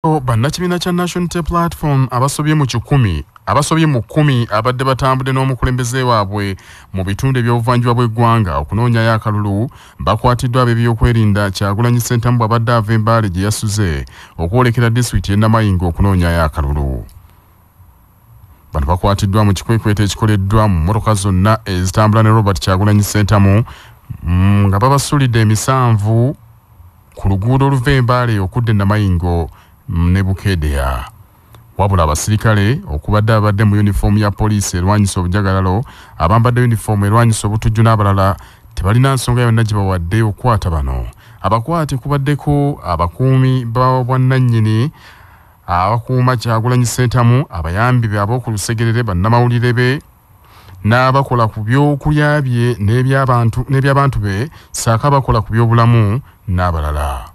Bannakibiina kya National Unity Platform abasobye mu 10 abadde batambudde n'omukulembeze waabwe mu bitundu eby'obuvanjuba bw'eggwanga okunoonyayo akalulu bakwatiddwa ab'ebyokwerinda Kyagulanyi Ssentamu bw'abadde ava Mbale gye yasuze okwolekera disitulikiti y'e Namayingo okunoonyayo akalulu. Bano bakwatiddwa mu kikwekweto ekikoleddwa mu mmotoka zonna ezitambula ne Robert Kyagulanyi Ssentamu nga babasulidde emisanvu ku luguudo oluva e Mbale okudda e Namayingo ne Bukedea. Wabula abasirikale okubadde abadde mu yunifoomu ya poliisi erwanyisa obujagalalo abambadde yunifoomu erwanyisa obutujju n'abalala tebalina nsonga yonna gye bawadde okukwata bano. Abakwate kubaddeko abakuumi b'obwannannyini abakuuma Kyagulanyi Ssentamu, abayambi be ab'oku lusegerere, bannamawulire be n'abakola ku byokulya bye n'eby'abantu be ssaako abakola ku by'obulamu n'abalala.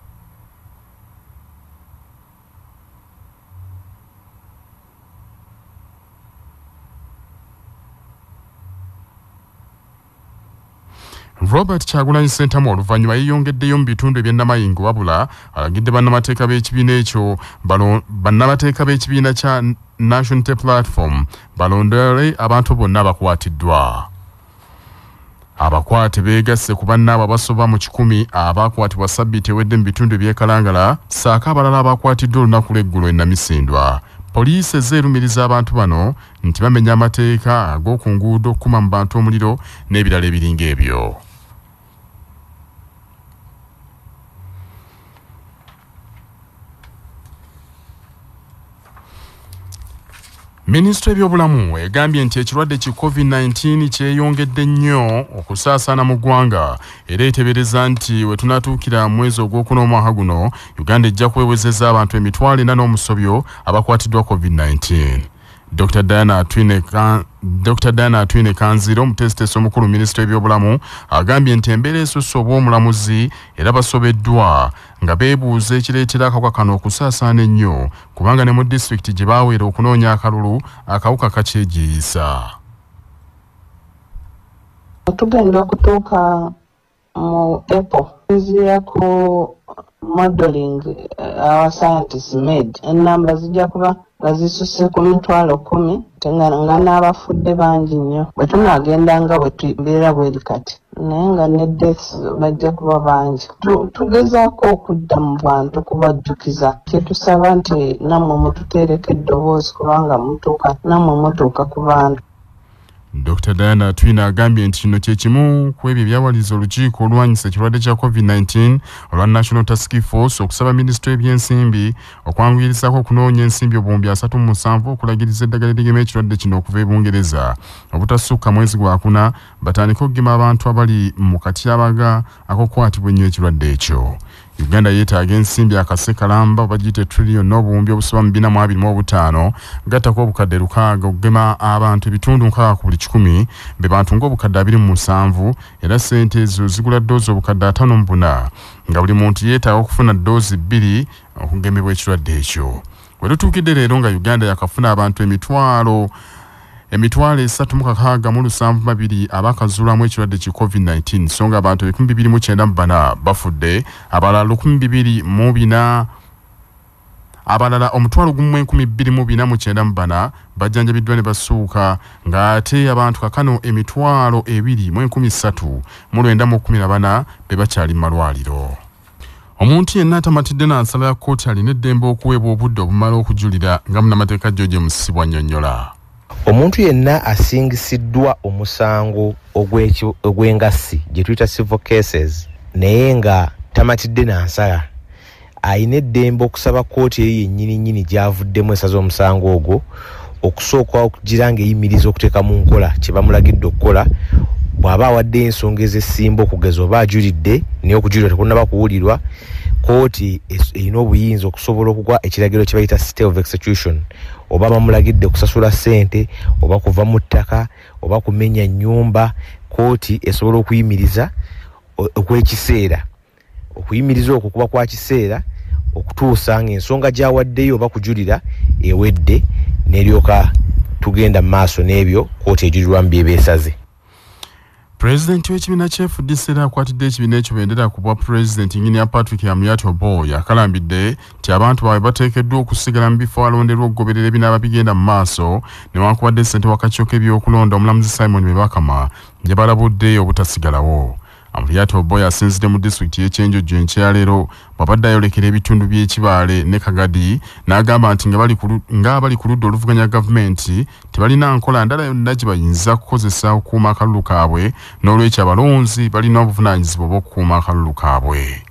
Robert Kyagulanyi Ssentamu oluvannyuma yeeyongeddeyo mu bitundu eby'e Namayingo wabula alagidde bannamateeka b'ekibiina ekyo bannamateeka b'ekibiina kya National Unity Platform balondole abantu bonna abakwatiddwa. Abakwate beegasse ku bannaabwe abasoba mu 10 abakwatibwa ssabbiiti ewedde mu bitundu eby'ekalangala ssaako abalala abakwatiddwa olunaku lw'eggulo e Namisindwa. Poliisi ezzeerumiriza abantu bano nti bamenya amateeka ag'oku nguudo, okukuma mu bantu omuliro n'ebirala ebiringa ebyo. Minisitule y'ebyobulamu egambye nti ekirwadde ki COVID-19 kyeyongedde nnyo okusaasaana mu ggwanga era etebereza nti we tunaatuukira mu mwezi ogw'okuna omwaka guno Uganda ejja kwewezeza abantu 400 abakwatiddwa COVID-19. Dr. Diana Atwine Kanziro, omutesitesi omukulu mu minisitule y'ebyobulamu, agambye nti embeera esusse obw'omulamuzi era basobeddwa nga beebuuza ekireetera akawuka kano okusaasaana ennyo kubanga ne mu disitulikiti gye baaweera okunoonya akalulu akawuka kakyejiisa. Tugenda okutuuka mu April nzira ku modeling our scientists made ennamba zijja kuba nga zisusse ku 10,000 nga n'abafudde bangi nnyo bwe tunaagenda nga bwe tubeera bweri kati naye nga ne deaths bajja kuba bangi. Tugezaako okudda mu bantu kubajjukiza kyetusaba nti nammwe mututeereko eddoboozi kubanga mutuuka nammwe mutuuka ku bantu. Dr. Diana Atwine agambye nti kino kye kimu ku ebyo ebyawaliza olukiiko olwanyisa ekirwadde kya COVID-19 olwa National Task Force okusaba minisitule y'ebyensimbi okwanguyirizako okunoonya ensimbi obuwumbi 37 okulagiriza eddagala erigema ekirwadde kino okuva e Bungereza obutasukka mwezi gwa kuna batandike okugema abantu abali mu katyabaga ak'okukwatibwa ennyo ekirwadde ekyo. Uganda yeetaaga ensimbi akase kalamba bagiyite trillion n'obuwumbi obusoba mu 425 gattako obukadde 600 okugema abantu ebitundu 6 ku buli 100 be bantu ng'obukadde 27 era ssente ezo zigula ddoozi obukadde 54 nga buli muntu yeetaaga okufuna ddoozi 2 okugemebwa ekirwadde ekyo. We lutuukidde leero nga Uganda yakafuna abantu emitwalo 3,672 abakazuulamu ekirwadde ki COVID-19 so nga abantu 294 bafudde, abalala 2,204 abalala omutwalo gumu 1,294 bajjanjabiddwa ne basuuka ng'ate abantu kakano emitwalo 2,314 be bakyali mu malwaliro. Omuntu yenna atamatidde n'ansala ya kkooti alina eddembe okuweebwa obudde obumala okujulira nga munnamateeka George Musibwa annyonnyola. Omuntu yenna asingisiddwa omusango ogw'engassi gye tuyita civil cases naye nga tamatidde n'ansala ayina eddembe okusaba kkooti eyo yennyini gy'avuddemu esaza omusango ogwo okusooka okugira ng'eyimiriza okuteeka mu nkola kye bamulagidde okukola bw'aba awadde ensonga ez'essimba okugeza oba ajulidde naye okujulira tekunnaba kuwulirwa kkooti erina obuyinza okusobola okugwa ekiragiro kye bayita stay of execution oba bamulagidde kusasula ssente oba kuva mu ttaka oba kumenya nnyumba kkooti esobola okuyimiriza okw'ekiseera okuyimiriza okwo kuba kwa kiseera okutuusa ng'ensonga gy'awaddeyo oba kujulira ewedde n'eryoka tugenda mu maaso n'ebyo kkooti ejulirwamu bye beesaze. President w'ekibiina kya FDC era akwatidde ekibiina ekyo bendera ku bwa President Engineer Patrick Amuriat Oboy akalambidde nti abantu baabwe bateekeddwa okusigala mu bifo alonderwa okugoberera ebinaaba bigenda mu maaso newankubadde ssente w'akakiiko k'ebyokulonda omulamuzi Simon Bebakama gye balabudde obutasigalawo. Amuriat Oboy asinzidde mu disitulikiti y'Ekyenjojo enkyaleero bw'abadde ayolekera ebitundu by'Ekibaale ne Kagadi n'agamba nti nga bali ku ludda oluvuganya gavumenti tebalina nkola ndala yonna gye bayinza kukozesa okukuuma akalulu kaabwe n'olwekyo abalonzi balina obuvunaanyizibwa bw'okukuuma akalulu kaabwe.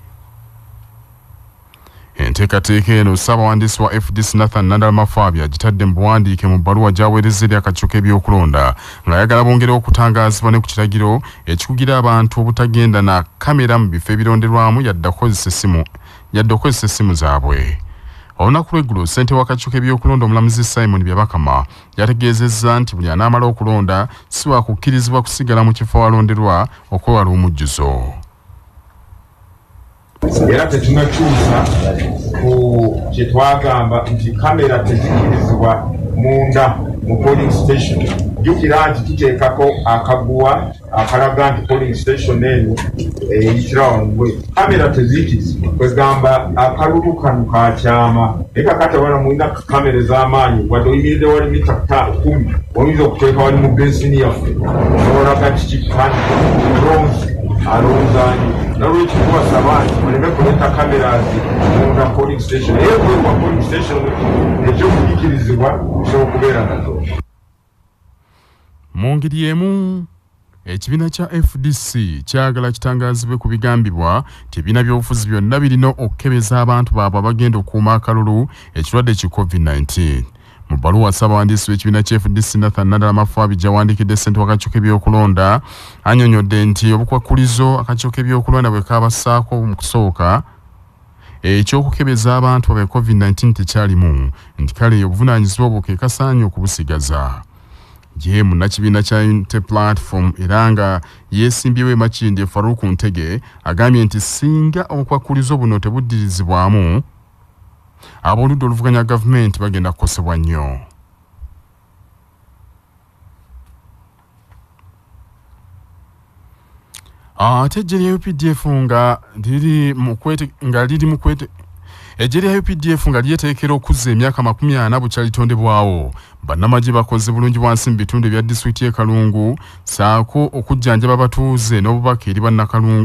Enteekateeka eno Ssaabawandiisi wa FDC Nathan Nandala Mafwabya agitadde mu buwandiike mu bbaluwa gy'aweereza eri akakiiko k'ebyokulonda ng'ayagala bongere okutangaazibwa ne ku kiragiro ekikugira abantu obutagenda na kamera mu bifo ebironderwamu yadde okukozesa essimu zaabwe. Olunaku lw'eggulo ssente w'akakiiko k'ebyokulonda omulamuzi Simon Byabakama yategeezezza nti buli anaamala okulonda si wa kukkirizibwa kusigala mu kifo alonderwa okwewala omujjuzo. Era tetunakyusa ku kye twagamba nti kamera tezikkirizibwa munda mu polling station. Jjukira nti tuteekako akaguwa akalaga nti polling station eno eyitira wangwe. Kamera teziyitirizibwa kwegamba akalulu kano kakyama naye kakati abana mulina kamera ez'amaanyi wadde oyimiridde wali mita 10 oyinza okuteeka wali mu bensini yaffe olaga kikipandi bronze alonzanyi nalwekyo tubasaba nti muleme kuleta kamerazi munda polling station naye bwewa polling station ekyokuyikirizibwa kusobola okubeera nazo. Mu ngeri emu ekibiina kya FDC kyagala kitangaazibwe ku bigambibwa nti ebibiina by'obufuzi byonna birina okukebeza abantu baabwe abagenda okukuuma akalulu ekirwadde ki COVID-19. Mu bbaluwa Ssaabawandiisi w'ekibiina kya FDC Nathan Nandala Mafwabya gy'awandiikidde ssente w'akakiiko k'ebyokulonda annyonnyodde nti obukwakkulizo akakiiko k'ebyokulonda bwe kaabassaako mu kusooka eky'okukebeza abantu baabwe COVID-19 tekyalimu nti kale obuvunaanyizibwa obwo ke kasaanye okubusigaza. Ye munnakibiina kya Unity Platform era nga yeesimbyewo Makindye Faruku Ntege agambye nti singa obukwakkulizo buno tebuddirizibwamu ab'oludda oluvuganya gavumenti bagenda kukosebwa nnyo. Ate eggye lya UPDF nga liri mu kwete eggye lya UPDF nga lyeteekera okuzza emyaka 40 bukyalitondebwawo. Bannamagye bakoze bulungi bwansi mu bitundu ebya disitulikiti y'e Kalungu saako okujjanjaba abatuuze n'obubaka eri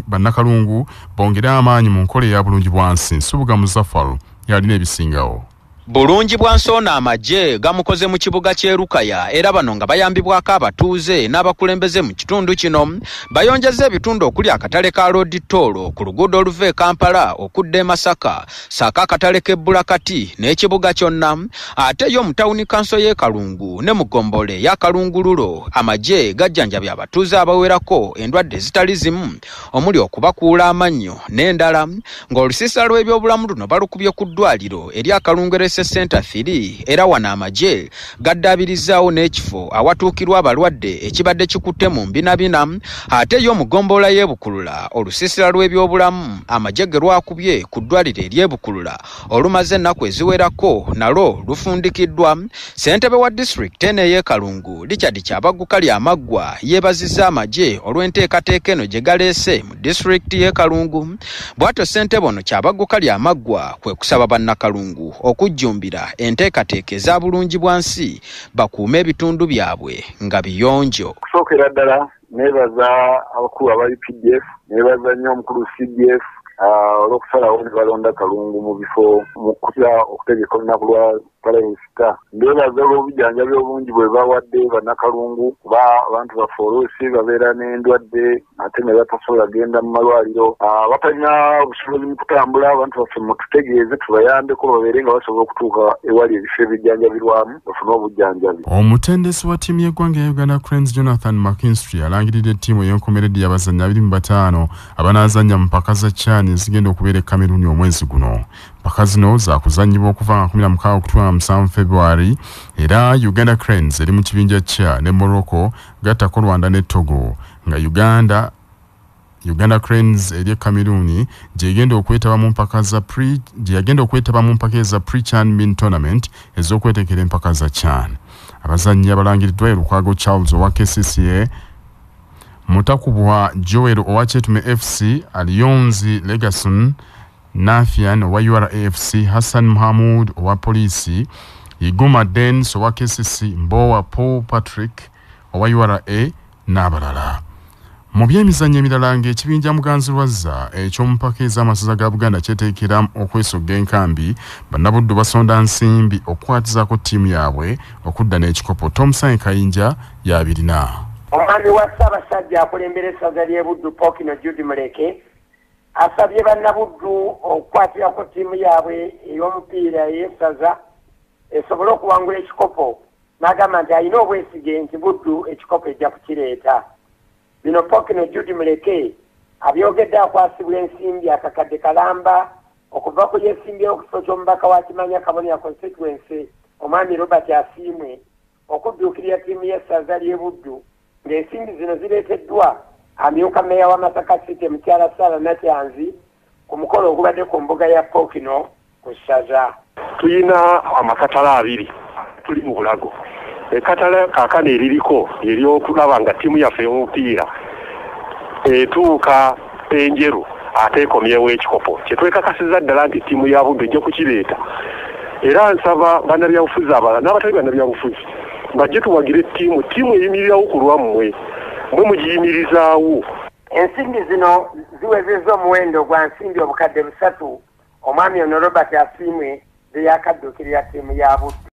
bannakalungu bongere amaanyi mu nkola eya bulungi bwansi. Nsubuga Muzaffar yalina ebisingawo. Bulungi bwansoona amagye gamukoze mu kibuga ky'Erukaya era bano nga bayambibwako abatuuze n'abakulembeze mu kitundu kino bayonjeza ebitundu okuli akatale ka Road Toll ku luguudo oluva e Kampala okudda e Masaka saako akatale k'Ebbulakati n'ekibuga kyonna ate yo mu tawuni kanso y'e Kalungu ne mu Ggombole ya Kalungululo amagye gajjanjabya abatuuze abawerako endwadde zitali zimu omuli okubakuula amannyo n'endala ng'olusiisira lw'ebyobulamu luno balukubye ku ddwaliro eri Akalungu Center 3 era wana amagye gaddabirizzaawo n'ekifo awatuukirwa abalwadde ekibadde kikutte mu mbinabina ate yo mu Ggombolola y'Ebukulula olusiisira lw'ebyobulamu amagye ge lwakubye ku ddwaliro ery'Ebukulula olumaze ennaku eziwerako nalwo lufundikiddwa. Ssentebe wa disitulikiti eno ey'e Kalungu Richard Kyabaggu Amaggwa yeebazizza amagye olw'enteekateeka eno gye galeese mu disitulikiti y'e Kalungu. Bw'atyo ssentebe ono Kyabaggu Amaggwa kwe kusaba bannakalungu okujjumbira enteekateeka eza bulungi bwansi bakuume ebitundu byabwe nga biyonjo. Okusookera ddala neebaza abakulu aba UPDF neebaza nnyo omukulu CDF olw'okusalawo ne balonda Kalungu mu bifo mu kutya okutegeka olunaku lwa Palesita. Ndeebaza olw'obujjanjabi obungi bwe bawadde bannakalungu kuba abantu baffe oluusi babeera n'endwadde ate ne batasobola genda mu malwaliro batalina obusobozi mu kutambula. Abantu baffe mututegeeze tubayambeko babeere nga basobola okutuuka ewali ebifo ebijjanjabirwamu bafune obujjanjabi. Omutendesi wa ttiimu y'eggwanga ya Uganda Cranes Jonathan McKinstry alangiridde ettiimu ey'enkomeredde y'abazannyi 25 abanaazannya mu mpaka za CHAN ezigenda okubeera e Cameroon omwezi guno. Mpaka zino zaakuzannyibwa okuva 16 okutuuka 7 February era Uganda Cranes eri mu kibinja kya ne Morocco gattako Rwanda ne Togo nga Uganda Cranes eri Cameroon gyegenda okwetaba mu mpaka za pre-CHAN Mini Tournament ez'okwetekera empaka za CHAN. Abazannyi abalangiriddwa Lukwago Charles owa KCCA Mutakubwa Joel owa Chetume FC, Alionzi Legason Nafian owa URAFC, Hassan Mahmoud owa Polisi, Iguma Dens owa KCC, Mbowa Paul Patrick owa URA n'abalala. Mu byemizannyo emirala ng'ekibinja Muganzirwazza eky'omupaka ez'amasaza ga Buganda kyeteekera okwesogga enkambi, bannabuddu basonda nsimbi okukwatizaako ttiimu yaabwe okudda n'ekikopo. Thompson Kayinja y'abirina. Omwami wa Ssaabasajja akulembera essaza ly'e Buddu Pokino Judy Muleke asabye bannabuddu okukwatirako ttiimu yaabwe ey'omupiira ey'essaza esobole okuwangula ekikopo. N'agamba nti alina obwesige nti Buddu ekikopo ejja kukireeta. Bino Pokino Judy Muleke abyogedde akwasibwa ensimbi akakadde kalamba okuva ku yesimbi okufo ky'omubaka wa Kimanya Kabonya constituency omwami Robert Asiimwe okudduukirira ttiimu y'essaza ly'e Buddu, ng'ensimbi zino zireeteddwa amyuka meeya wa Masaka City Mukyala Sarah Natyanzi ku mukolo ogubadde ku mbuga ya Pokino ku ssaza. Tuyina amakatala abiri tuli mu Bulago. Ekatala kaakano eririko ery'okulaba nga ttiimu yaffe y'omupiira etuuka enjeru ate ekomyewo ekikopo kyetwekakasiza ddala nti ttiimu ya Buddu ejja kukireeta. Era nsaba bannabyabufuzi abalala n'abatali bannabyabufuzi bajje tuwagire ttiimu eyimirirawo ku lwammwe, mwe mugiyimirizaawo. Ensimbi zino ziwezezza omuwendo gwa nsimbi obukadde 3 omwami ono Robert Asiimwe ze yakadduukirira ttiimu ya Buddu.